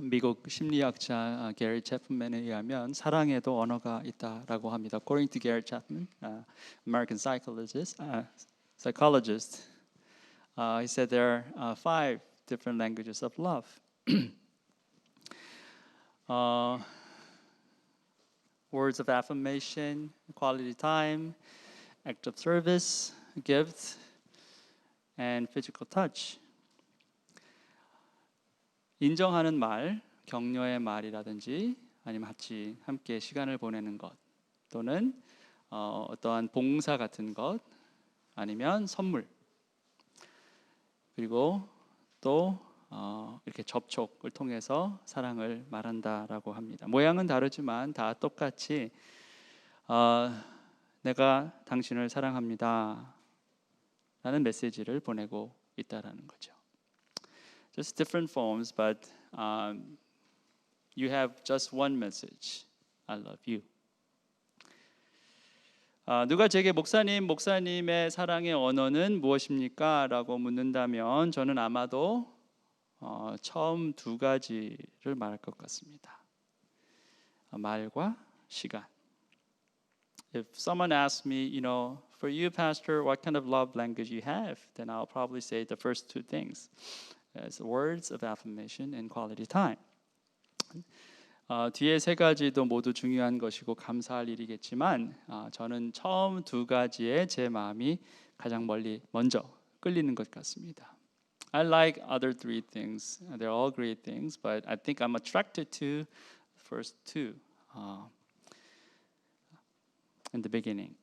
미국 심리학자 게리 채프맨에 의하면 사랑에도 언어가 있다라고 합니다. According to Gary Chapman, American psychologist, he said there are 5 different languages of love. Words of affirmation, quality time, act of service, gift, and physical touch. 인정하는 말, 격려의 말이라든지 아니면 같이 함께 시간을 보내는 것 또는 어떠한 봉사 같은 것 아니면 선물 그리고 또 이렇게 접촉을 통해서 사랑을 말한다라고 합니다. 모양은 다르지만 다 똑같이 내가 당신을 사랑합니다 라는 메시지를 보내고 있다라는 거죠. Just different forms, but you have just one message. I love you. 누가 제게 목사님의 사랑의 언어는 무엇입니까? 라고 묻는다면 저는 아마도 처음 2가지를 말할 것 같습니다. 말과 시간. If someone asks me, for you, Pastor, what kind of love language you have, then I'll probably say the first 2 things. As words of affirmation and quality time. 뒤에 3가지도 모두 중요한 것이고 감사할 일이겠지만 저는 처음 2가지에 제 마음이 가장 먼저 끌리는 것 같습니다. I like other 3 things. They're all great things, but I think I'm attracted to the first 2 in the beginning.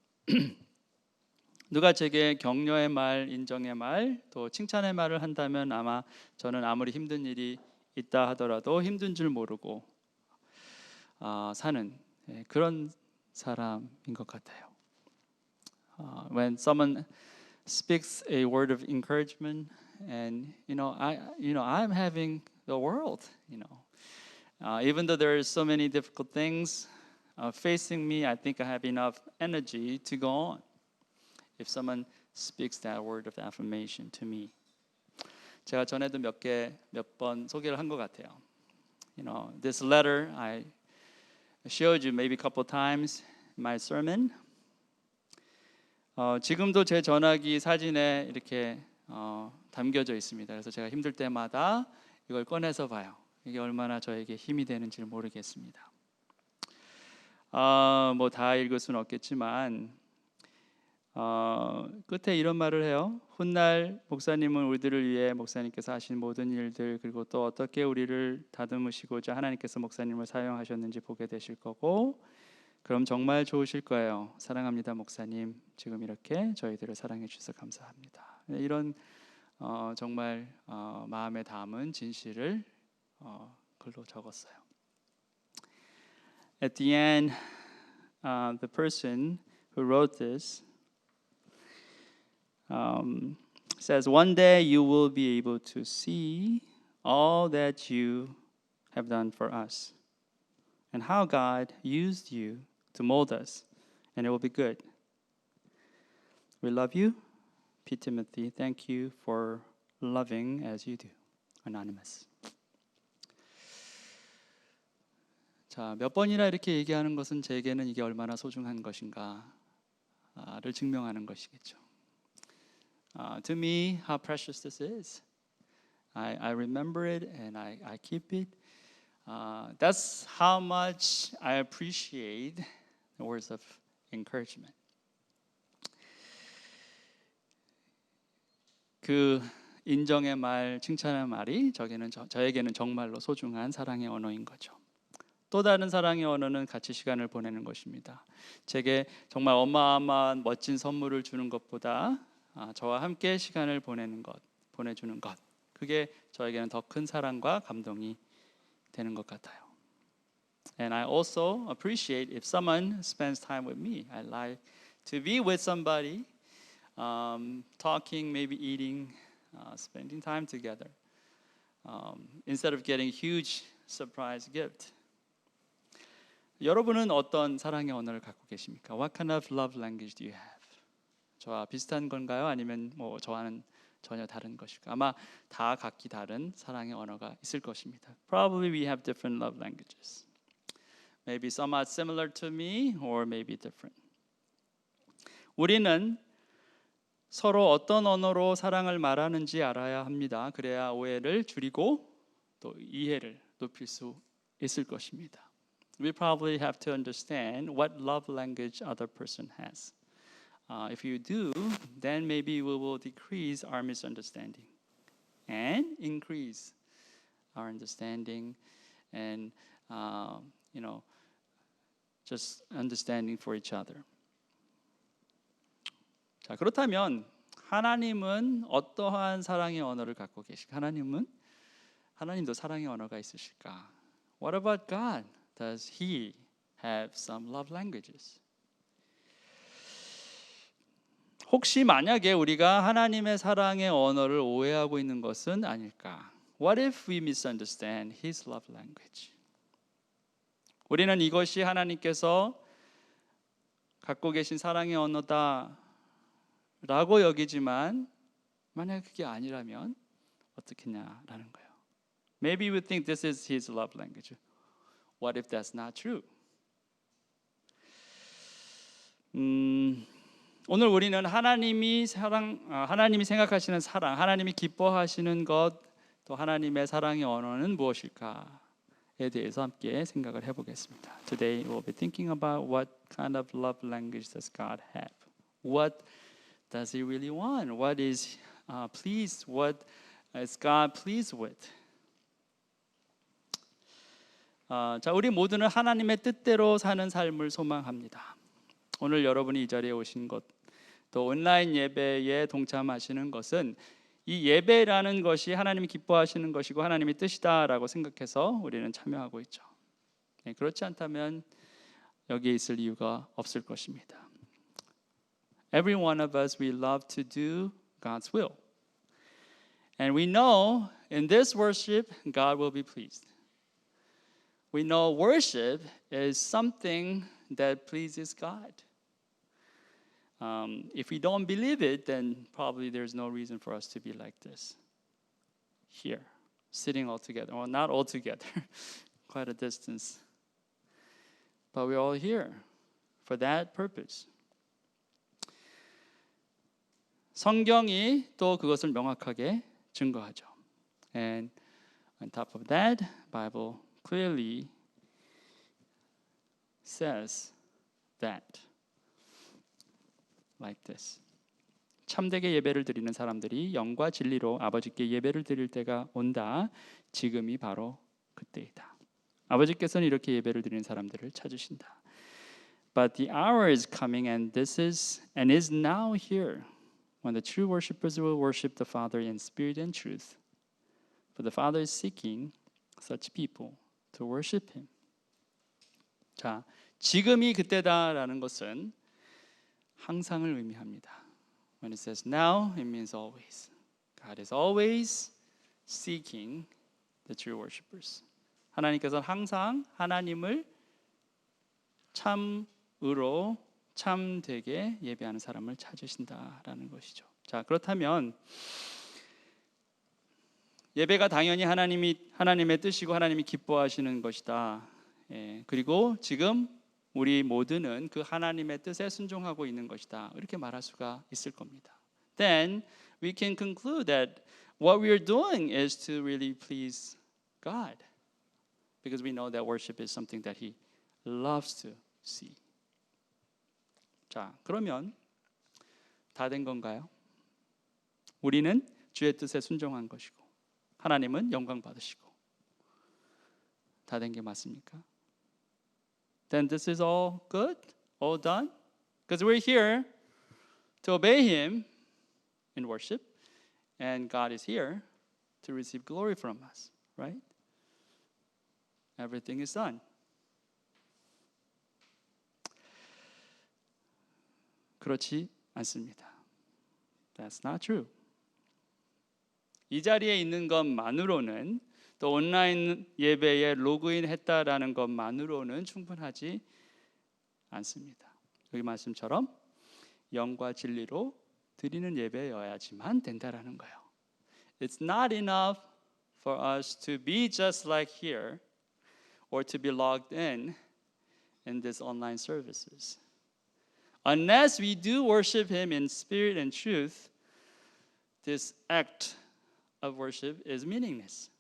누가 제게 격려의 말, 인정의 말, 또 칭찬의 말을 한다면 아마 저는 아무리 힘든 일이 있다 하더라도 힘든 줄 모르고 사는 그런 사람인 것 같아요. When someone speaks a word of encouragement, and I'm having the world. Even though there are so many difficult things facing me, I think I have enough energy to go on. If someone speaks that word of affirmation to me. 제가 전에도 몇 번 소개를 한 것 같아요. This letter I showed you maybe a couple times in my sermon. 지금도 제 전화기 사진에 이렇게 담겨져 있습니다. 그래서 제가 힘들 때마다 이걸 꺼내서 봐요. 이게 얼마나 저에게 힘이 되는지 모르겠습니다. 뭐 다 읽을 수는 없겠지만 끝에 이런 말을 해요. 훗날 목사님은 우리들을 위해 목사님께서 하신 모든 일들 그리고 또 어떻게 우리를 다듬으시고자 하나님께서 목사님을 사용하셨는지 보게 되실 거고 그럼 정말 좋으실 거예요. 사랑합니다 목사님. 지금 이렇게 저희들을 사랑해 주셔서 감사합니다. 이런 정말 마음에 담은 진실을 글로 적었어요. At the end, the person who wrote this says, one day you will be able to see all that you have done for us and how God used you to mold us, and it will be good. We love you, P. Timothy. Thank you for loving as you do. Anonymous. 자, 몇 번이나 이렇게 얘기하는 것은 제게는 이게 얼마나 소중한 것인가를 증명하는 것이겠죠. To me, how precious this is. I remember it and I keep it. That's how much I appreciate the words of encouragement. 그 인정의 말, 칭찬의 말이 저에게는 정말로 소중한 사랑의 언어인 거죠. 또 다른 사랑의 언어는 같이 시간을 보내는 것입니다. 제게 정말 어마어마한 멋진 선물을 주는 것보다 저와 함께 시간을 보내주는 것, 그게 저에게는 더 큰 사랑과 감동이 되는 것 같아요. And I also appreciate if someone spends time with me. I like to be with somebody, talking, maybe eating, spending time together, instead of getting huge surprise gift. 여러분은 어떤 사랑의 언어를 갖고 계십니까? What kind of love language do you have? 저와 비슷한 건가요? 아니면 뭐 저와는 전혀 다른 것이고 아마 다 각기 다른 사랑의 언어가 있을 것입니다. Probably we have different love languages. Maybe some are similar to me or maybe different. 우리는 서로 어떤 언어로 사랑을 말하는지 알아야 합니다. 그래야 오해를 줄이고 또 이해를 높일 수 있을 것입니다. We probably have to understand what love language other person has. If you do, then maybe we will decrease our misunderstanding and increase our understanding and just understanding for each other. 자, 그렇다면 하나님은 어떠한 사랑의 언어를 갖고 계실까? 하나님도 사랑의 언어가 있으실까? What about God? Does He have some love languages? 혹시 만약에 우리가 하나님의 사랑의 언어를 오해하고 있는 것은 아닐까? What if we misunderstand His love language? 우리는 이것이 하나님께서 갖고 계신 사랑의 언어다 라고 여기지만 만약 그게 아니라면 어떻겠냐라는 거예요. Maybe we think this is His love language. What if that's not true? 오늘 우리는 하나님이 생각하시는 사랑, 하나님이 기뻐하시는 것, 또 하나님의 사랑의 언어는 무엇일까에 대해서 함께 생각을 해보겠습니다. Today we'll be thinking about what kind of love language does God have? What does He really want? What is pleased? What is God pleased with? 자, 우리 모두는 하나님의 뜻대로 사는 삶을 소망합니다. 오늘 여러분이 이 자리에 오신 것, 또 온라인 예배에 동참하시는 것은 이 예배라는 것이 하나님이 기뻐하시는 것이고 하나님의 뜻이다라고 생각해서 우리는 참여하고 있죠. 그렇지 않다면 여기에 있을 이유가 없을 것입니다. Every one of us, we love to do God's will. And we know in this worship, God will be pleased. We know worship is something that pleases God. If we don't believe it, then probably there's no reason for us to be like this. Here, sitting all together. Well, not all together, quite a distance. But we're all here for that purpose. 성경이 또 그것을 명확하게 증거하죠. And on top of that, Bible clearly says that. Like this. 참되게 예배를 드리는 사람들이 영과 진리로 아버지께 예배를 드릴 때가 온다. 지금이 바로 그때이다. 아버지께서는 이렇게 예배를 드리는 사람들을 찾으신다. But the hour is coming and is now here when the true worshipers will worship the Father in spirit and truth. For the Father is seeking such people to worship Him. 자, 지금이 그때다라는 것은 항상을 의미합니다. When it says now, it means always. God is always seeking the true worshipers. 하나님께서는 항상 하나님을 참으로 참되게 예배하는 사람을 찾으신다라는 것이죠. 자, 그렇다면 예배가 당연히 하나님의 뜻이고 하나님이 기뻐하시는 것이다. 그리고 지금 우리 모두는 그 하나님의 뜻에 순종하고 있는 것이다. 이렇게 말할 수가 있을 겁니다. Then we can conclude that what we are doing is to really please God. Because we know that worship is something that He loves to see. 자, 그러면 다 된 건가요? 우리는 주의 뜻에 순종한 것이고 하나님은 영광 받으시고 다 된 게 맞습니까? Then this is all good, all done, because we're here to obey Him in worship, and God is here to receive glory from us, right? Everything is done. 그렇지 않습니다. That's not true. 이 자리에 있는 것만으로는 또 온라인 예배에 로그인 했다라는 것만으로는 충분하지 않습니다. 여기 말씀처럼 영과 진리로 드리는 예배여야지만 된다라는 거예요. It's not enough for us to be just like here or to be logged in these online services. Unless we do worship Him in spirit and truth, this act of worship is meaningless.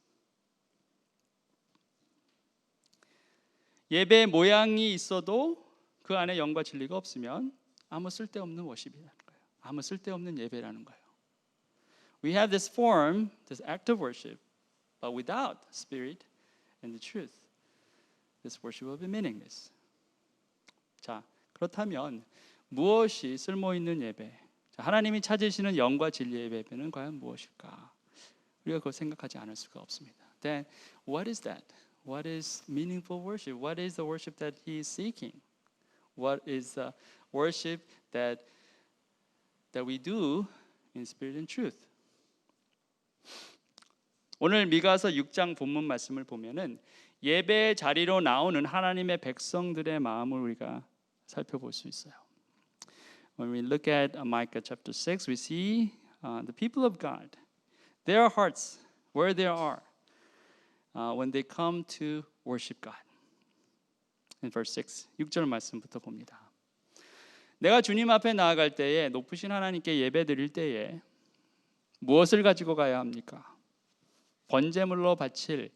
예배의 모양이 있어도 그 안에 영과 진리가 없으면 아무 쓸데없는 워십이라는 거예요. 아무 쓸데없는 예배라는 거예요. We have this form, this act of worship, but without spirit and the truth, this worship will be meaningless. 자, 그렇다면 무엇이 쓸모 있는 예배? 자, 하나님이 찾으시는 영과 진리의 예배는 과연 무엇일까? 우리가 그걸 생각하지 않을 수가 없습니다. Then what is that? What is meaningful worship? What is the worship that He is seeking? What is the worship that we do in spirit and truth? 오늘 미가서 6장 본문 말씀을 보면은 예배의 자리로 나오는 하나님의 백성들의 마음을 우리가 살펴볼 수 있어요. When we look at Micah chapter 6, we see the people of God, their hearts, where they are when they come to worship God. In verse 6, 6절 말씀부터 봅니다. 내가 주님 앞에 나아갈 때에 높으신 하나님께 예배 드릴 때에 무엇을 가지고 가야 합니까? 번제물로 바칠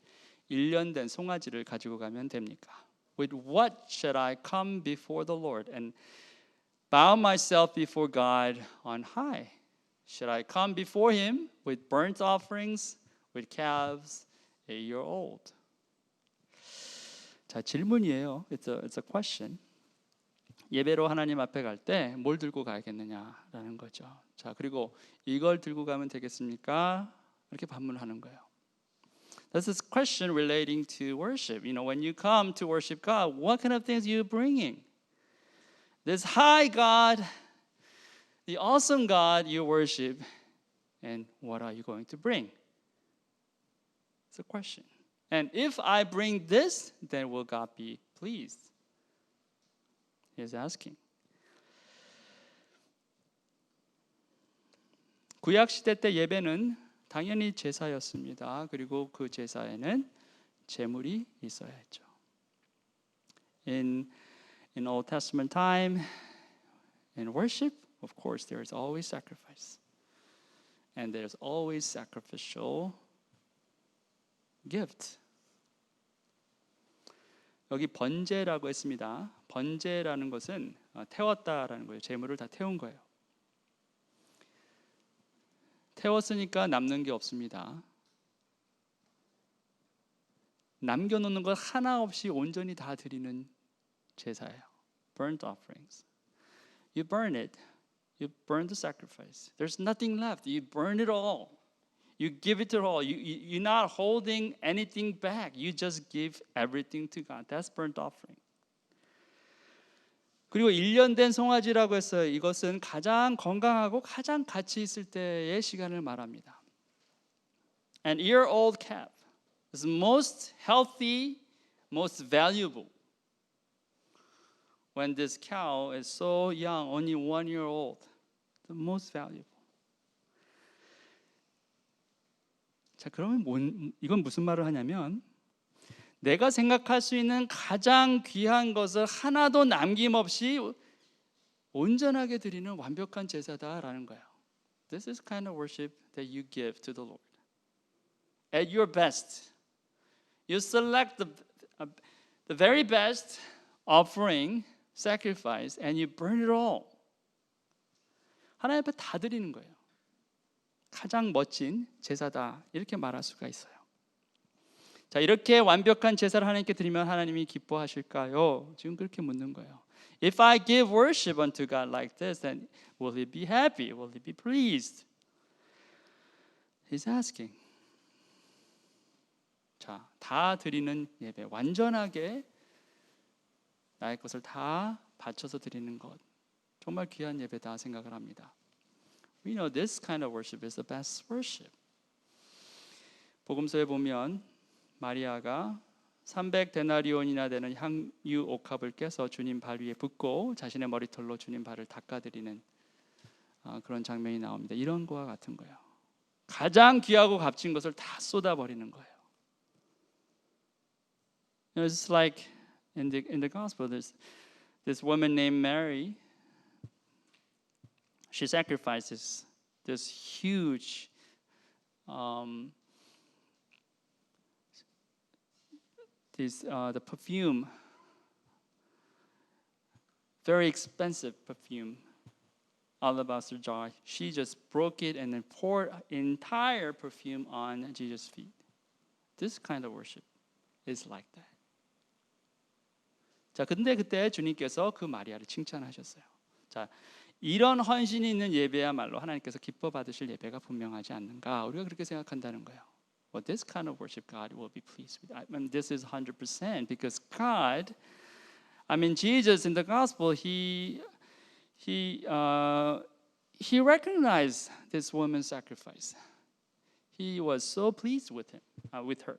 1년 된 송아지를 가지고 가면 됩니까? With what should I come before the Lord and bow myself before God on high? Should I come before Him with burnt offerings, with calves a year old? 자, 질문이에요. It's a question. 예배로 하나님 앞에 갈 때 뭘 들고 가야겠느냐라는 거죠. 자, 그리고 이걸 들고 가면 되겠습니까? 이렇게 반문하는 거예요. That's this question relating to worship. You know, when you come to worship God, what kind of things are you bringing? This high God, the awesome God you worship, and what are you going to bring? It's a question. And if I bring this, then will God be pleased? He's asking. 구약 시대 때 예배는 당연히 제사였습니다. 그리고 그 제사에는 제물이 있어야 했죠. In Old Testament time, in worship, of course, there is always sacrifice, and there's always sacrificial gift. 여기 번제라고 했습니다. 번제라는 것은 태웠다라는 거예요. 제물을 다 태운 거예요. 태웠으니까 남는 게 없습니다. 남겨놓는 것 하나 없이 온전히 다 드리는 제사예요. Burnt offerings. You burn it. You burn the sacrifice. There's nothing left. You burn it all. You give it to all. You're not holding anything back. You just give everything to God. That's burnt offering. 그리고 1년 된 송아지라고 했어요. 이것은 가장 건강하고 가장 가치 있을 때의 시간을 말합니다. An year-old calf is most healthy, most valuable. When this cow is so young, only 1 year old, the most valuable. 자, 그러면 이건 무슨 말을 하냐면 내가 생각할 수 있는 가장 귀한 것을 하나도 남김없이 온전하게 드리는 완벽한 제사다라는 거예요. This is kind of worship that you give to the Lord. At your best, you select the very best offering, sacrifice, and you burn it all. 하나님 앞에 다 드리는 거예요. 가장 멋진 제사다 이렇게 말할 수가 있어요. 자, 이렇게 완벽한 제사를 하나님께 드리면 하나님이 기뻐하실까요? 지금 그렇게 묻는 거예요. If I give worship unto God like this, then will He be happy? Will He be pleased? He's asking. 자, 다 드리는 예배, 완전하게 나의 것을 다 바쳐서 드리는 것, 정말 귀한 예배다 생각을 합니다. We know this kind of worship is the best worship. 복음서에 보면 마리아가 300데나리온이나 되는 향유 옥합을 깨서 주님 발 위에 붓고 자신의 머리털로 주님 발을 닦아드리는 그런 장면이 나옵니다. 이런 거와 같은 거예요. 가장 귀하고 값진 것을 다 쏟아버리는 거예요. It's like in the gospel, there's this woman named Mary. She sacrifices this huge the perfume, very expensive perfume, alabaster jar. She just broke it and then poured entire perfume on Jesus' feet. This kind of worship is like that. 자, 근데 그때 주님께서 그 마리아를 칭찬하셨어요. 자, 이런 헌신이 있는 예배야말로 하나님께서 기뻐 받으실 예배가 분명하지 않는가? 우리가 그렇게 생각한다는 거예요. Well, this kind of worship God will be pleased with. I mean, this is 100% because God, I mean, Jesus in the gospel, he recognized this woman's sacrifice. He was so pleased with her.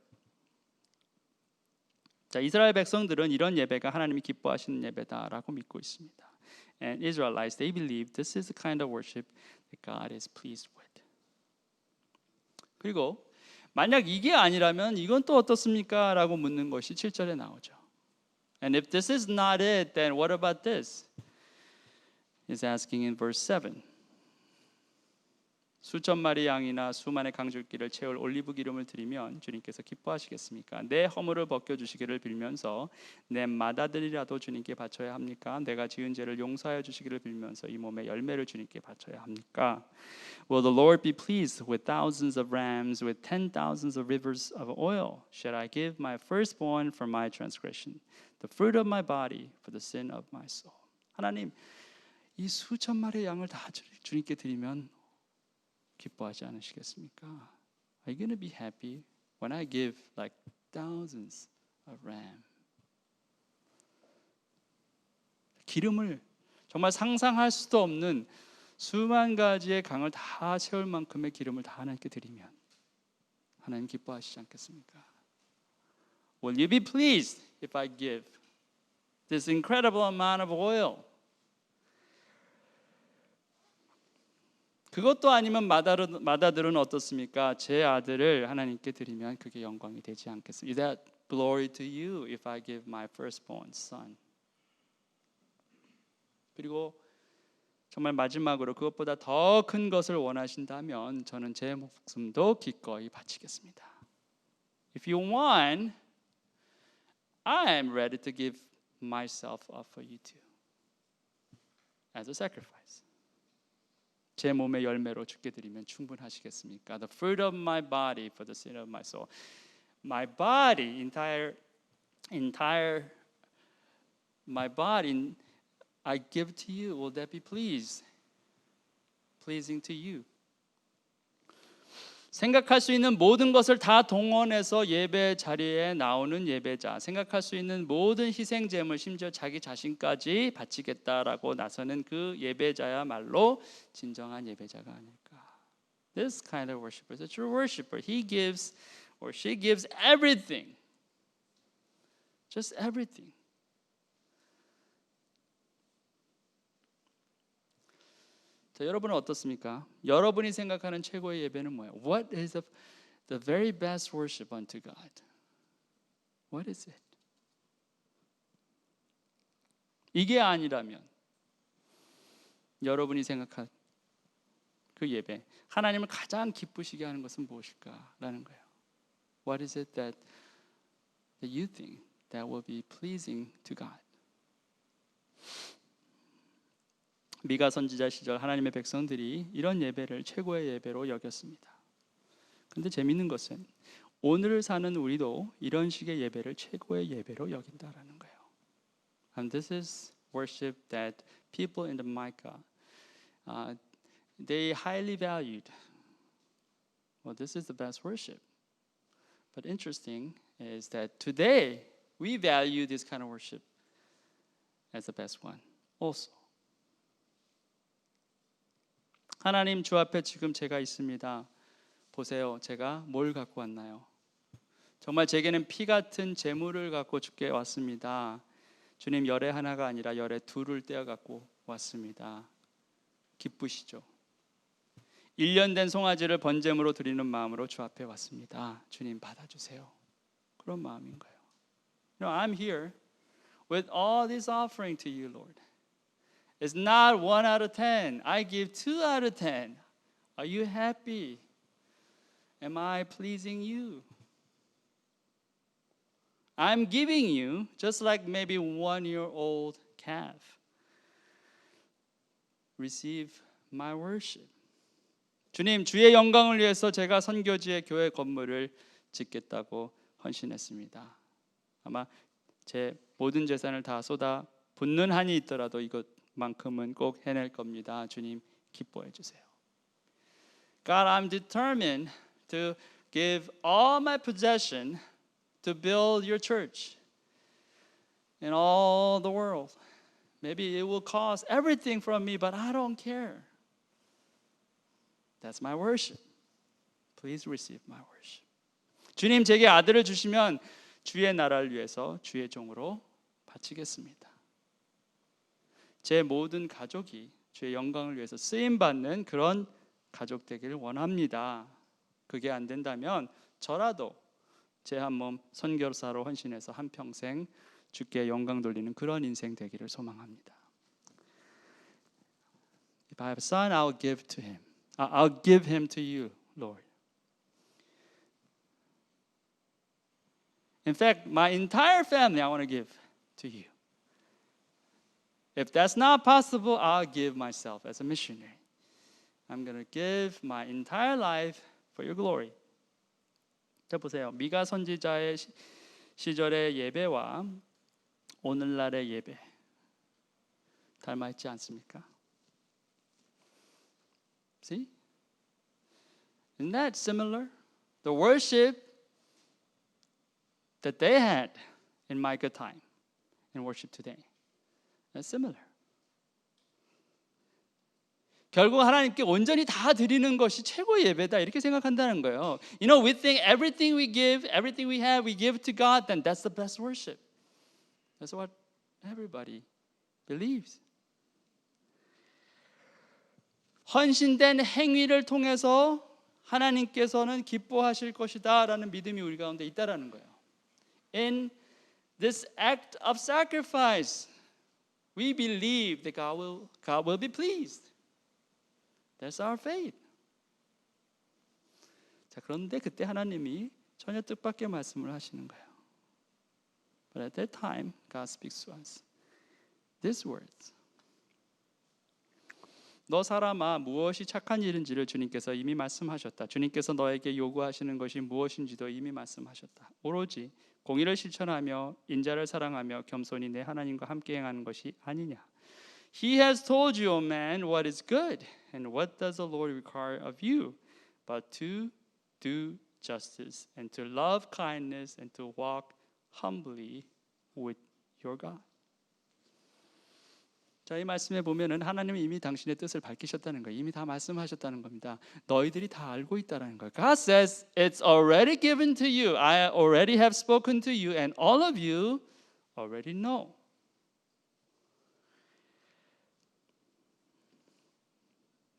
자, 이스라엘 백성들은 이런 예배가 하나님이 기뻐하시는 예배다라고 믿고 있습니다. And Israelites, they believe this is the kind of worship that God is pleased with. 그리고 만약 이게 아니라면 이건 또 어떻습니까? 라고 묻는 것이 7절에 나오죠. And if this is not it, then what about this? He's asking in verse 7. 수천 마리 양이나 수만의 강줄기를 채울 올리브 기름을 드리면 주님께서 기뻐하시겠습니까? 내 허물을 벗겨주시기를 빌면서 내 맏아들이라도 주님께 바쳐야 합니까? 내가 지은 죄를 용서하여 주시기를 빌면서 이 몸의 열매를 주님께 바쳐야 합니까? Will the Lord be pleased with thousands of rams, with 10,000s of rivers of oil? Shall I give my firstborn for my transgression, the fruit of my body for the sin of my soul? 하나님, 이 수천 마리의 양을 다 주님께 드리면 기뻐하지 않으시겠습니까? Are you going to be happy when I give like thousands of ram? 기름을 정말 상상할 수도 없는 수만 가지의 강을 다 채울 만큼의 기름을 다 하나님께 드리면 하나님 기뻐하시지 않겠습니까? Will you be pleased if I give this incredible amount of oil? 그것도 아니면 맏아들은 어떻습니까? 제 아들을 하나님께 드리면 그게 영광이 되지 않겠습니까? Is that glory to you if I give my firstborn son? 그리고 정말 마지막으로 그것보다 더 큰 것을 원하신다면 저는 제 목숨도 기꺼이 바치겠습니다. If you want, I am ready to give myself up for you too, as a sacrifice. 제 몸의 열매로 주께 드리면 충분하시겠습니까? The fruit of my body for the sin of my soul. My body, entire my body I give to you. Will that be pleasing to you? 생각할 수 있는 모든 것을 다 동원해서 예배 자리에 나오는 예배자, 생각할 수 있는 모든 희생 제물, 심지어 자기 자신까지 바치겠다라고 나서는 그 예배자야말로 진정한 예배자가 아닐까. This kind of worshiper is a true worshiper. He gives or she gives everything. Just everything. 자, 여러분은 어떻습니까? 여러분이 생각하는 최고의 예배는 뭐예요? What is the very best worship unto God? What is it? 이게 아니라면 여러분이 생각한 그 예배, 하나님을 가장 기쁘시게 하는 것은 무엇일까라는 거예요. What is it that you think that will be pleasing to God? 미가 선지자 시절 하나님의 백성들이 이런 예배를 최고의 예배로 여겼습니다. 그런데 재미있는 것은 오늘을 사는 우리도 이런 식의 예배를 최고의 예배로 여긴다라는 거예요. And this is worship that people in the Micah they highly valued. Well, this is the best worship. But interesting is that today we value this kind of worship as the best one also. 하나님 주 앞에 지금 제가 있습니다. 보세요. 제가 뭘 갖고 왔나요? 정말 제게는 피 같은 재물을 갖고 주께 왔습니다. 주님 열애 하나가 아니라 열애 둘을 떼어 갖고 왔습니다. 기쁘시죠? 1년 된 송아지를 번제물로 드리는 마음으로 주 앞에 왔습니다. 주님 받아주세요. 그런 마음인 거예요. I'm here with all this offering to you, Lord. It's not 1 out of 10. I give 2 out of 10. Are you happy? Am I pleasing you? I'm giving you just like maybe 1-year-old calf. Receive my worship. 주님, 주의 영광을 위해서 제가 선교지의 교회 건물을 짓겠다고 헌신했습니다. 아마 제 모든 재산을 다 쏟아 붓는 한이 있더라도 이것만큼은 꼭 해낼 겁니다. 주님, 기뻐해 주세요. God, I'm determined to give all my possession to build your church in all the world. Maybe it will cost everything from me, but I don't care. That's my worship. Please receive my worship. 주님, 제게 아들을 주시면 주의 나라를 위해서 주의 종으로 바치겠습니다. 제 모든 가족이 주의 영광을 위해서 쓰임받는 그런 가족 되기를 원합니다. 그게 안 된다면 저라도 제 한 몸 선교사로 헌신해서 한평생 주께 영광 돌리는 그런 인생 되기를 소망합니다. If I have a son, I'll give to him. I'll give him to you, Lord. In fact, my entire family I want to give to you. If that's not possible, I'll give myself as a missionary. I'm going to give my entire life for your glory. 자 보세요. 미가 선지자의 시절의 예배와 오늘날의 예배 닮아 있지 않습니까? See? Isn't that similar? The worship that they had in Micah time and worship today. That's similar. 결국 하나님께 온전히 다 드리는 것이 최고의 예배다 이렇게 생각한다는 거예요. You know, we think everything we give, everything we have, we give to God, then that's the best worship. That's what everybody believes. 헌신된 행위를 통해서 하나님께서는 기뻐하실 것이다라는 믿음이 우리 가운데 있다라는 거예요. In this act of sacrifice, we believe that God will be pleased. That's our faith. 자, 그런데 그때 하나님이 전혀 뜻밖의 말씀을 하시는 거예요. But at that time, God speaks to us. These words. 너 사람아 무엇이 착한 일인지를 주님께서 이미 말씀하셨다. 주님께서 너에게 요구하시는 것이 무엇인지도 이미 말씀하셨다. 오로지 공의를 실천하며 인자를 사랑하며 겸손히 내 하나님과 함께 행하는 것이 아니냐. He has told you, O man, what is good, and what does the Lord require of you, but to do justice, and to love kindness, and to walk humbly with your God. 자, 이 말씀에 보면은 하나님은 이미 당신의 뜻을 밝히셨다는 거예요. 이미 다 말씀하셨다는 겁니다. 너희들이 다 알고 있다라는 거예요. God says, it's already given to you. I already have spoken to you, and all of you already know.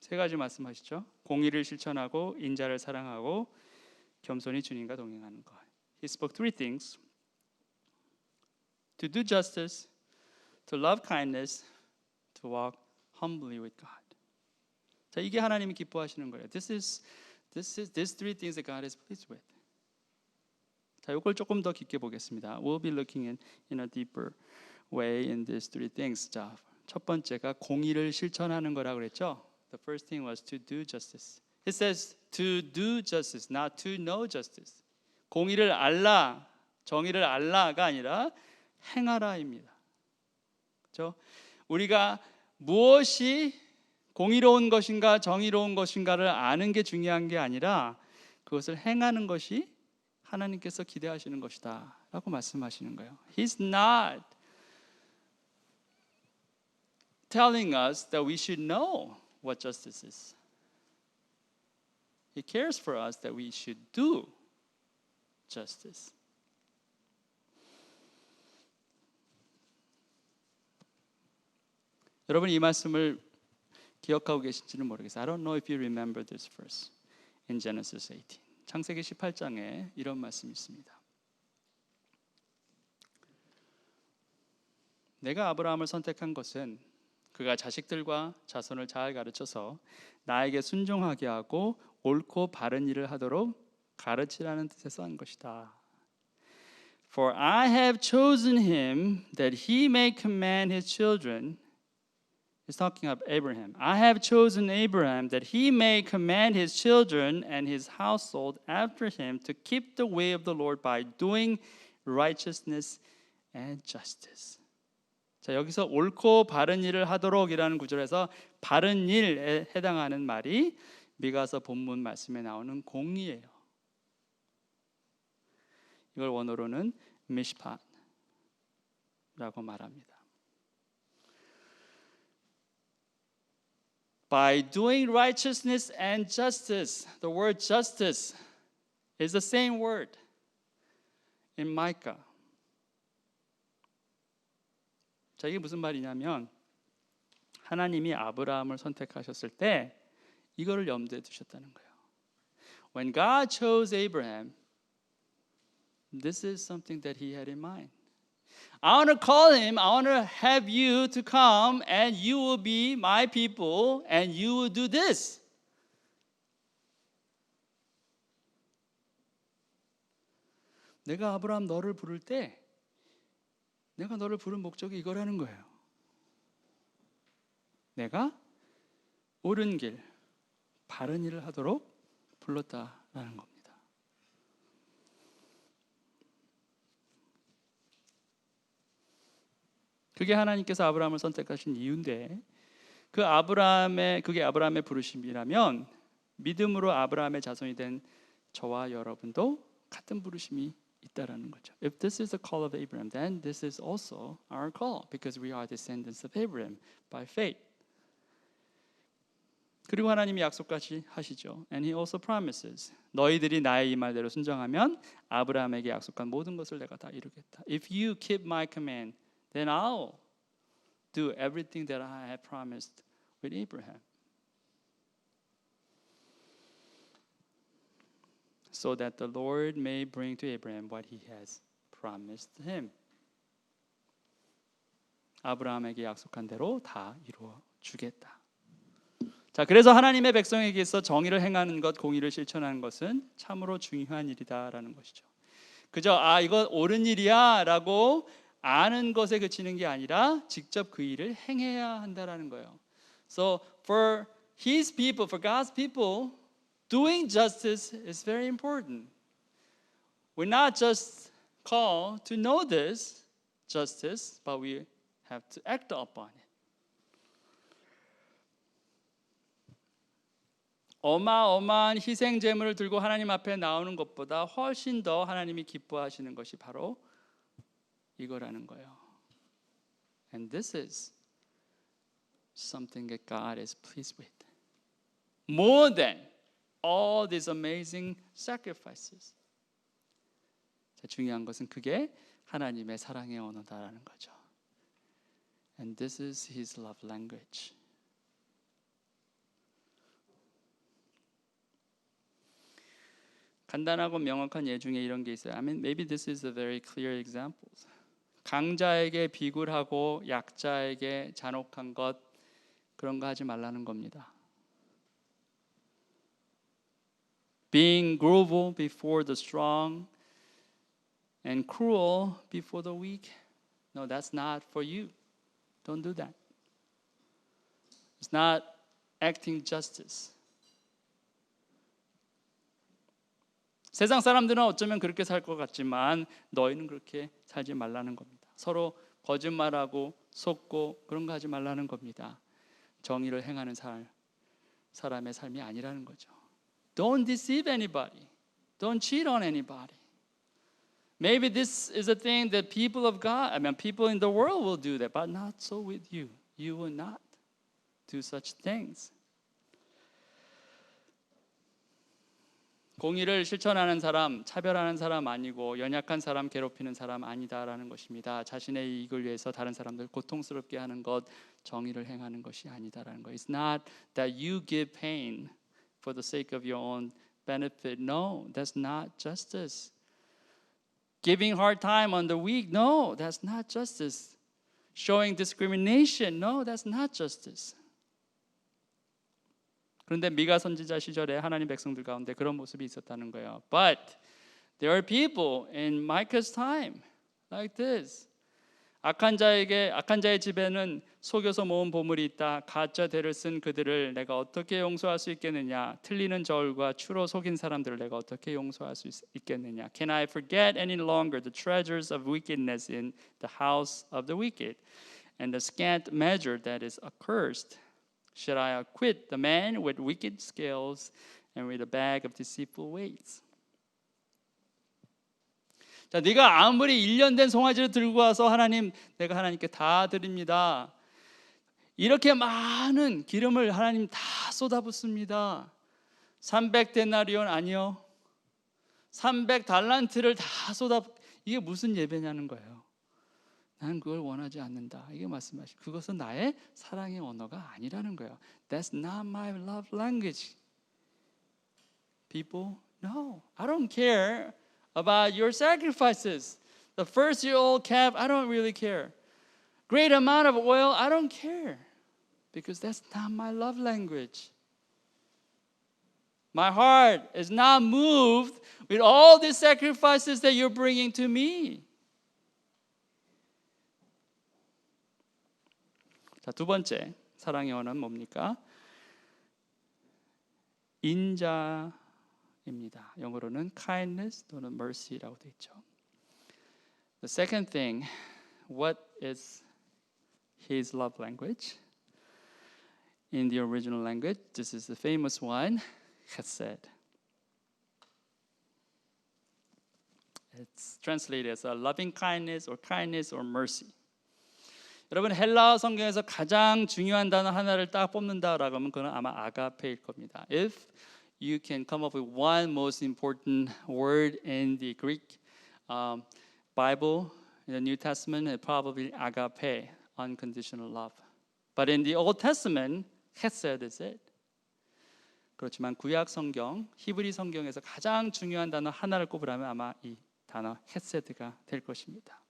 세 가지 말씀하시죠. 공의를 실천하고 인자를 사랑하고 겸손히 주님과 동행하는 것. He spoke three things. To do justice, to love kindness, to walk humbly with God. 자, 이게 하나님이 기뻐하시는 거예요. These three things that God is pleased with. 자, 이걸 조금 더 깊게 보겠습니다. We'll be looking in a deeper way in these three things. 자, 첫 번째가 공의를 실천하는 거라고 그랬죠. The first thing was to do justice. It says to do justice, not to know justice. 공의를 알라, 정의를 알라가 아니라 행하라입니다. 그렇죠? 우리가 무엇이 공의로운 것인가 정의로운 것인가를 아는 게 중요한 게 아니라 그것을 행하는 것이 하나님께서 기대하시는 것이다 라고 말씀하시는 거예요. He's not telling us that we should know what justice is. He cares for us that we should do justice. 여러분 이 말씀을 기억하고 계신지는 모르겠어요. I don't know if you remember this verse in Genesis 18. 창세기 18장에 이런 말씀이 있습니다. 내가 아브라함을 선택한 것은 그가 자식들과 자손을 잘 가르쳐서 나에게 순종하게 하고 옳고 바른 일을 하도록 가르치라는 뜻에서 한 것이다. For I have chosen him that he may command his children. He's talking of Abraham. I have chosen Abraham that he may command his children and his household after him to keep the way of the Lord by doing righteousness and justice. 자, 여기서 옳고 바른 일을 하도록이라는 구절에서 바른 일에 해당하는 말이 미가서 본문 말씀에 나오는 공의예요. 이걸 원어로는 미시팟라고 말합니다. By doing righteousness and justice, the word justice is the same word in Micah. 자, 이게 무슨 말이냐면 하나님이 아브라함을 선택하셨을 때 이거를 염두에 두셨다는 거예요. When God chose Abraham, this is something that he had in mind. I want to call him, I want to have you to come and you will be my people and you will do this. 내가 아브라함 너를 부를 때 내가 너를 부른 목적이 이거라는 거예요. 내가 옳은 길, 바른 일을 하도록 불렀다라는 겁니다. 그게 하나님께서 아브라함을 선택하신 이유인데 그게 아브라함의 부르심이라면 믿음으로 아브라함의 자손이 된 저와 여러분도 같은 부르심이 있다라는 거죠. If this is the call of Abraham, then this is also our call because we are descendants of Abraham by faith. 그리고 하나님이 약속까지 하시죠. And he also promises. 너희들이 나의 이 말대로 순종하면 아브라함에게 약속한 모든 것을 내가 다 이루겠다. If you keep my command, then I'll do everything that I have promised with Abraham. So that the Lord may bring to Abraham what he has promised him. 아브라함에게 약속한 대로 다 이루어 주겠다. 자, 그래서 하나님의 백성에게서 정의를 행하는 것, 공의를 실천하는 것은 참으로 중요한 일이다라는 것이죠. 그저 이거 옳은 일이야라고 아는 것에 그치는 게 아니라 직접 그 일을 행해야 한다라는 거예요. So for his people, for God's people, doing justice is very important. We're not just called to know this justice, but we have to act upon it. 어마어마한 희생 제물을 들고 하나님 앞에 나오는 것보다 훨씬 더 하나님이 기뻐하시는 것이 바로 이거라는 거예요. And this is something that God is pleased with. More than all these amazing sacrifices. 자, 중요한 것은 그게 하나님의 사랑의 언어다라는 거죠. And this is His love language. 간단하고 명확한 예 중에 이런 게 있어요. I mean, maybe this is a very clear example. 강자에게 비굴하고 약자에게 잔혹한 것 그런 거 하지 말라는 겁니다. Being grovel before the strong and cruel before the weak. No, that's not for you. Don't do that. It's not acting justice. 세상 사람들은 어쩌면 그렇게 살 것 같지만 너희는 그렇게 살지 말라는 겁니다. 서로 거짓말하고 속고 그런 거 하지 말라는 겁니다. 정의를 행하는 사람의 삶이 아니라는 거죠. Don't deceive anybody. Don't cheat on anybody. Maybe this is a thing that people of God, people in the world will do that, but not so with you. You will not do such things. 공의를 실천하는 사람, 차별하는 사람 아니고 연약한 사람 괴롭히는 사람 아니다라는 것입니다. 자신의 이익을 위해서 다른 사람들 고통스럽게 하는 것, 정의를 행하는 것이 아니다라는 거. It's not that you give pain for the sake of your own benefit. No, that's not justice. Giving hard time on the weak. No, that's not justice. Showing discrimination. No, that's not justice. 그런데 미가 선지자 시절에 하나님 백성들 가운데 그런 모습이 있었다는 거예요. But there are people in Micah's time like this. 악한 자의 집에는 속여서 모은 보물이 있다. 가짜 대를 쓴 그들을 내가 어떻게 용서할 수 있겠느냐? 틀리는 저울과 추로 속인 사람들을 내가 어떻게 용서할 수 있겠느냐? Can I forget any longer the treasures of wickedness in the house of the wicked and the scant measure that is accursed? Should I acquit the man with wicked scales and with a bag of deceitful weights? 자, 네가 아무리 1년 된 송아지를 들고 와서 하나님, 내가 하나님께 다 드립니다. 이렇게 많은 기름을 하나님 다 쏟아붓습니다. 300데나리온 아니요. 300달란트를 다 이게 무슨 예배냐는 거예요. 나는 그걸 원하지 않는다. 이게 말씀하시. 그것은 나의 사랑의 언어가 아니라는 거예요. That's not my love language. People, no. I don't care about your sacrifices. The first-year-old calf, I don't really care. Great amount of oil, I don't care. Because that's not my love language. My heart is not moved with all these sacrifices that you're bringing to me. 자, 두 번째 사랑의 언어는 뭡니까? 인자입니다. 영어로는 kindness 또는 mercy라고 되어 있죠. The second thing, what is his love language? In the original language, this is the famous one, chesed. It's translated as a loving kindness or mercy. 여러분 헬라어 성경에서 가장 중요한 단어 하나를 딱 뽑는다라고 하면 그건 아마 아가페일 겁니다. If you can come up with one most important word in the Greek Bible, in the New Testament, it's probably agape, unconditional love. But in the Old Testament, chesed is it. 그렇지만 구약 성경, 히브리 성경에서 가장 중요한 단어 하나를 꼽으라면 아마 이 단어 헤세드가 될 것입니다.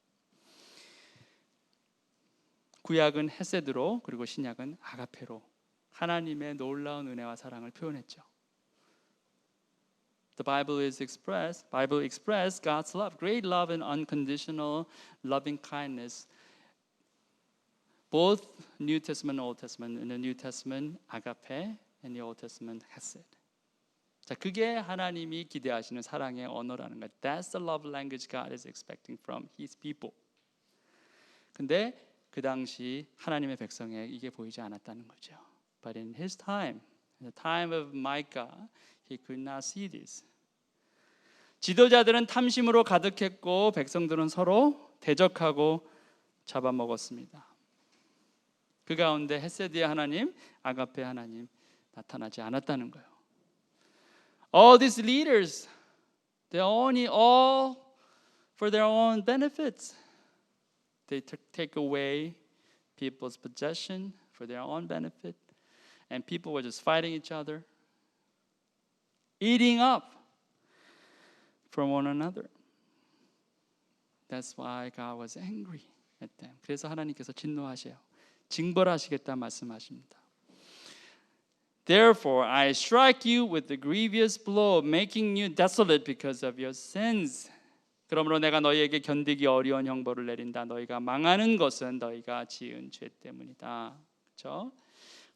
구약은 헤세드로 그리고 신약은 아가페로 하나님의 놀라운 은혜와 사랑을 표현했죠. The Bible express God's love, great love and unconditional loving kindness. Both New Testament and Old Testament. In the New Testament, agape, in the Old Testament, hesed. 자, 그게 하나님이 기대하시는 사랑의 언어라는 것. That's the love language God is expecting from His people. 근데 그 당시 하나님의 백성에 이게 보이지 않았다는 거죠. But in his time, in the time of Micah, he could not see this. 지도자들은 탐심으로 가득했고 백성들은 서로 대적하고 잡아먹었습니다. 그 가운데 헤세드의 하나님, 아가페 하나님 나타나지 않았다는 거예요. All these leaders, they're only all for their own benefits. They take away people's possession for their own benefit. And people were just fighting each other, eating up from one another. That's why God was angry at them. 그래서 하나님께서 진노하셔요. 징벌하시겠다 말씀하십니다. Therefore I strike you with the grievous blow, making you desolate because of your sins. 그러므로 내가 너희에게 견디기 어려운 형벌을 내린다. 너희가 망하는 것은 너희가 지은 죄 때문이다. 그렇죠?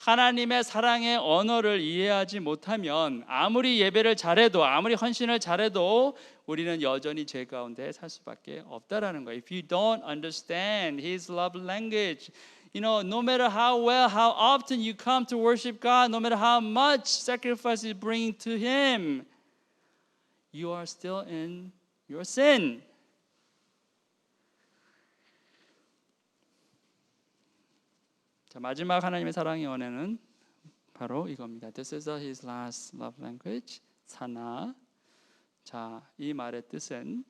하나님의 사랑의 언어를 이해하지 못하면 아무리 예배를 잘해도 아무리 헌신을 잘해도 우리는 여전히 죄 가운데 살 수밖에 없다라는 거예요. If you don't understand His love language, no matter how well, how often you come to worship God, no matter how much sacrifice you bring to Him, you are still in your sin. 자, 마지막 하나님의 사랑의 언어는 바로 이겁니다. This is His last love language. 사나 자, 이 말의 뜻은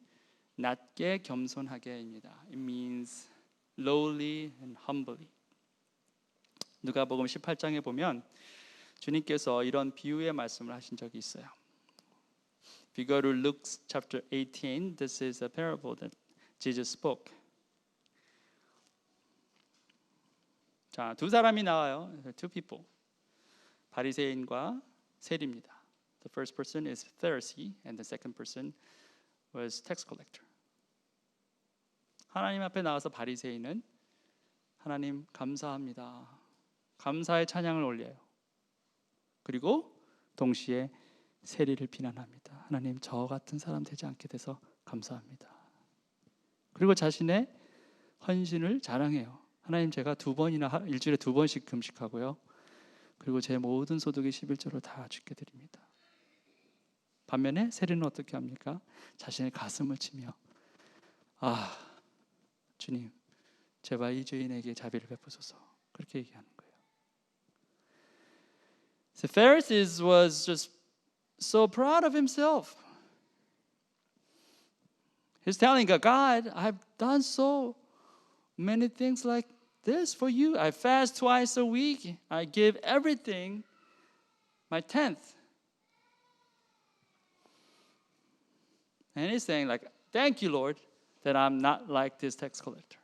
낮게 겸손하게입니다. It means lowly and humbly. 누가복음 18장에 보면 주님께서 이런 비유의 말씀을 하신 적이 있어요. If you go to Luke chapter 18, this is a parable that Jesus spoke. 자, 두 사람이 나와요. Two people. 바리새인과 세리입니다. The first person is Pharisee and the second person was tax collector. 하나님 앞에 나와서 바리새인은 하나님 감사합니다. 감사의 찬양을 올려요. 그리고 동시에 세리를 비난합니다. 하나님 저 같은 사람 되지 않게 돼서 감사합니다. 그리고 자신의 헌신을 자랑해요. 하나님 제가 일주일에 2번씩 금식하고요. 그리고 제 모든 소득의 11조를 다 주께 드립니다. 반면에 세리는 어떻게 합니까? 자신의 가슴을 치며 주님 제발 이 죄인에게 자비를 베푸소서 그렇게 얘기하는 거예요. The Pharisees was just so proud of himself. He's telling God, I've done so many things like this for you. I fast twice a week. I give everything, my 10th. And he's saying like, thank you, Lord, that I'm not like this tax collector.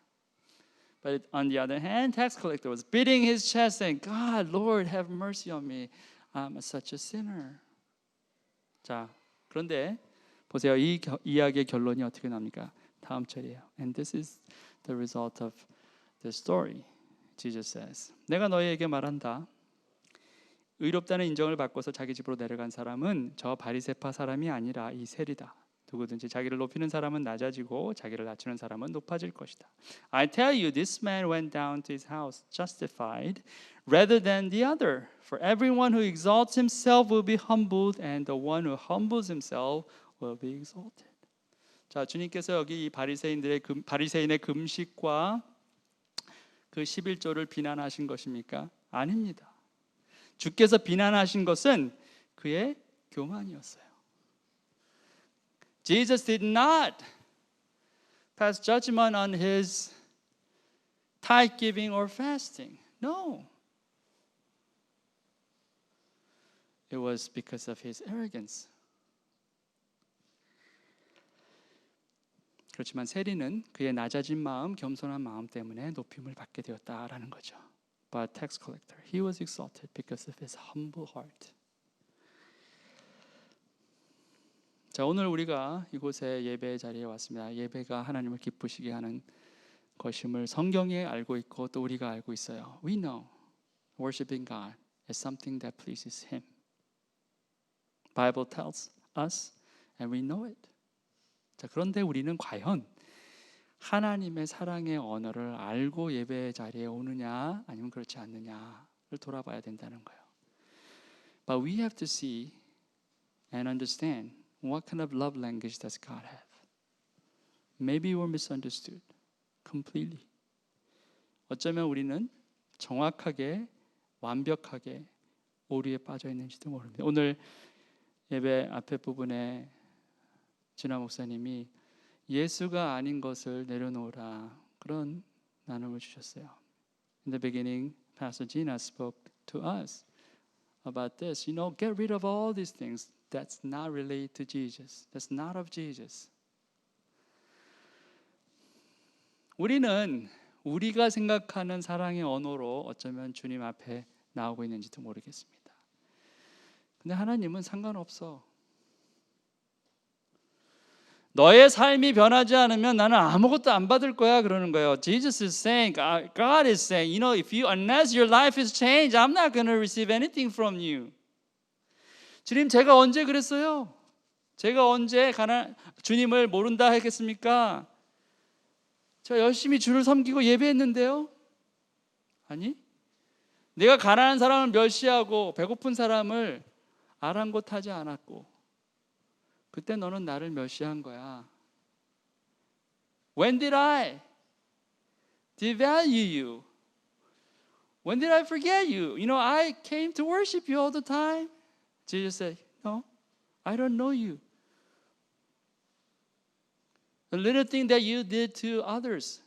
But on the other hand, tax collector was beating his chest saying, God, Lord, have mercy on me. I'm such a sinner. 자, 그런데 보세요. 이 이야기의 결론이 어떻게 나옵니까? 다음 절이에요. And this is the result of the story. Jesus says, 내가 너희에게 말한다. 의롭다는 인정을 받고서 자기 집으로 내려간 사람은 저 바리새파 사람이 아니라 이 세리다. 누구든지 자기를 높이는 사람은 낮아지고 자기를 낮추는 사람은 높아질 것이다. I tell you, this man went down to his house justified rather than the other. For everyone who exalts himself will be humbled, and the one who humbles himself will be exalted. 자, 주님께서 여기 이 바리새인의 금식과 그 11조를 비난하신 것입니까? 아닙니다. 주께서 비난하신 것은 그의 교만이었어요. Jesus did not pass judgment on his tithe giving or fasting. No. It was because of his arrogance. 그렇지만 세리는 그의 낮아진 마음, 겸손한 마음 때문에 높임을 받게 되었다라는 거죠. But tax collector, he was exalted because of his humble heart. 자, 오늘 우리가 이곳에 예배 자리에 왔습니다. 예배가 하나님을 기쁘시게 하는 것임을 성경에 알고 있고 또 우리가 알고 있어요. We know worshiping God is something that pleases Him. Bible tells us and we know it. 자, 그런데 우리는 과연 하나님의 사랑의 언어를 알고 예배 자리에 오느냐 아니면 그렇지 않느냐를 돌아봐야 된다는 거예요. But we have to see and understand what kind of love language does God have? Maybe we're misunderstood completely. 어쩌면 우리는 정확하게 완벽하게 오류에 빠져 있는지도 모릅니다. 오늘 예배 앞에 부분에 진화 목사님이 예수가 아닌 것을 내려놓으라 그런 나눔을 주셨어요. In the beginning, Pastor Gina spoke to us about this. You know, get rid of all these things. That's not related to Jesus. That's not of Jesus. 우리는 우리가 생각하는 사랑의 언어로 어쩌면 주님 앞에 나오고 있는지도 모르겠습니다. 근데 하나님은 상관없어. 너의 삶이 변하지 않으면 나는 아무것도 안 받을 거야 그러는 거예요. Jesus is saying, God is saying, you know, unless your life is changed, I'm not going to receive anything from you. 주님, 제가 언제 그랬어요? 제가 언제 주님을 모른다 하겠습니까? 저 열심히 주를 섬기고 예배했는데요. 아니, 내가 가난한 사람을 멸시하고 배고픈 사람을 아랑곳하지 않았고 그때 너는 나를 멸시한 거야. When did I devalue you? When did I forget you? You know, I came to worship you all the time. Jesus said, no, I don't know you. The little thing that you did to others.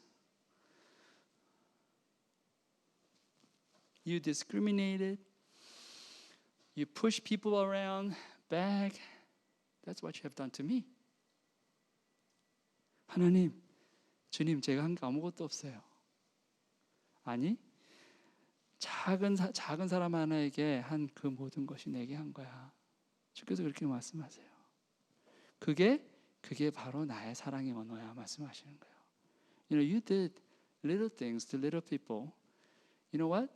You discriminated. You push people around back. That's what you have done to me. 하나님, 주님, 제가 한 게 아무것도 없어요. 아니, 작은 사람 하나에게 한 그 모든 것이 내게 한 거야. 주께서 그렇게 말씀하세요. 그게 바로 나의 사랑의 언어야 말씀하시는 거예요. You did little things to little people. You know what?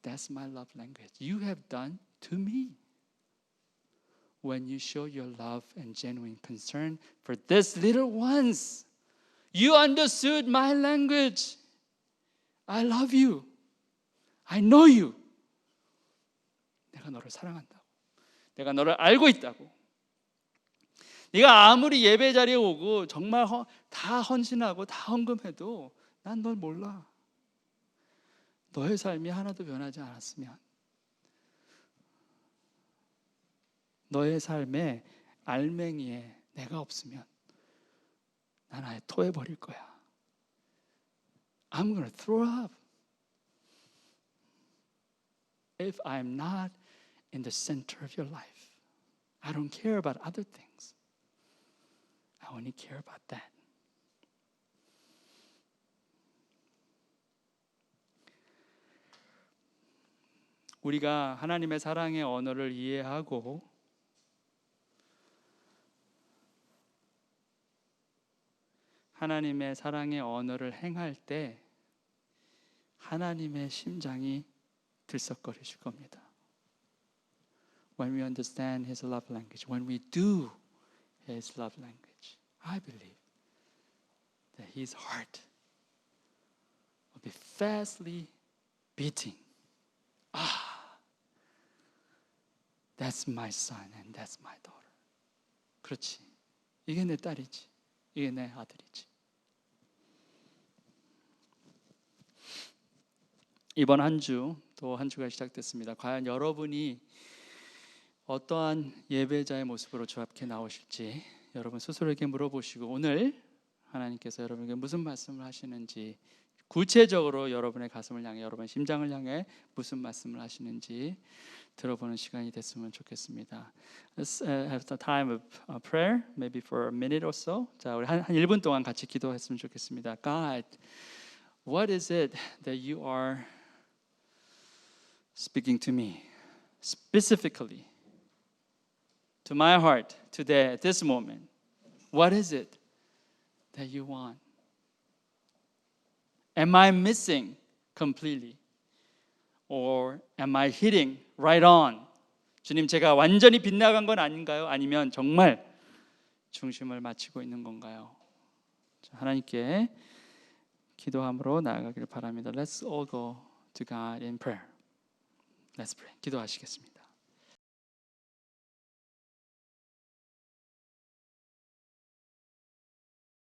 That's my love language. You have done to me. When you show your love and genuine concern for these little ones, you understood my language. I love you. I know you. 내가 너를 사랑한다고. 내가 너를 알고 있다고. 네가 아무리 예배 자리에 오고 정말 다 헌신하고 다 헌금해도 난 널 몰라. 너의 삶이 하나도 변하지 않았으면, 너의 삶에 알맹이에 내가 없으면 난 아예 토해버릴 거야. I'm gonna throw up. If I'm not in the center of your life, I don't care about other things. I only care about that. 우리가 하나님의 사랑의 언어를 이해하고 하나님의 사랑의 언어를 행할 때 하나님의 심장이 들썩거리실 겁니다. When we understand His love language, when we do His love language, I believe that His heart will be fastly beating. That's my son and that's my daughter. 그렇지. 이게 내 딸이지. 이게 내 아들이지. 이번 한 주, 또 한 주가 시작됐습니다. 과연 여러분이 어떠한 예배자의 모습으로 주 앞에 나오실지 여러분 스스로에게 물어보시고, 오늘 하나님께서 여러분에게 무슨 말씀을 하시는지, 구체적으로 여러분의 가슴을 향해, 여러분의 심장을 향해 무슨 말씀을 하시는지 들어보는 시간이 됐으면 좋겠습니다. Let's have the time of prayer, maybe for a minute or so. 자, 우리 한 1분 동안 같이 기도했으면 좋겠습니다. God, what is it that you are speaking to me, specifically to my heart today, at this moment? What is it that you want? Am I missing completely? Or am I hitting right on? 주님, 제가 완전히 빗나간 건 아닌가요? 아니면 정말 중심을 맞추고 있는 건가요? 하나님께 기도함으로 나아가기를 바랍니다. Let's all go to God in prayer. Let's pray. 기도하시겠습니다.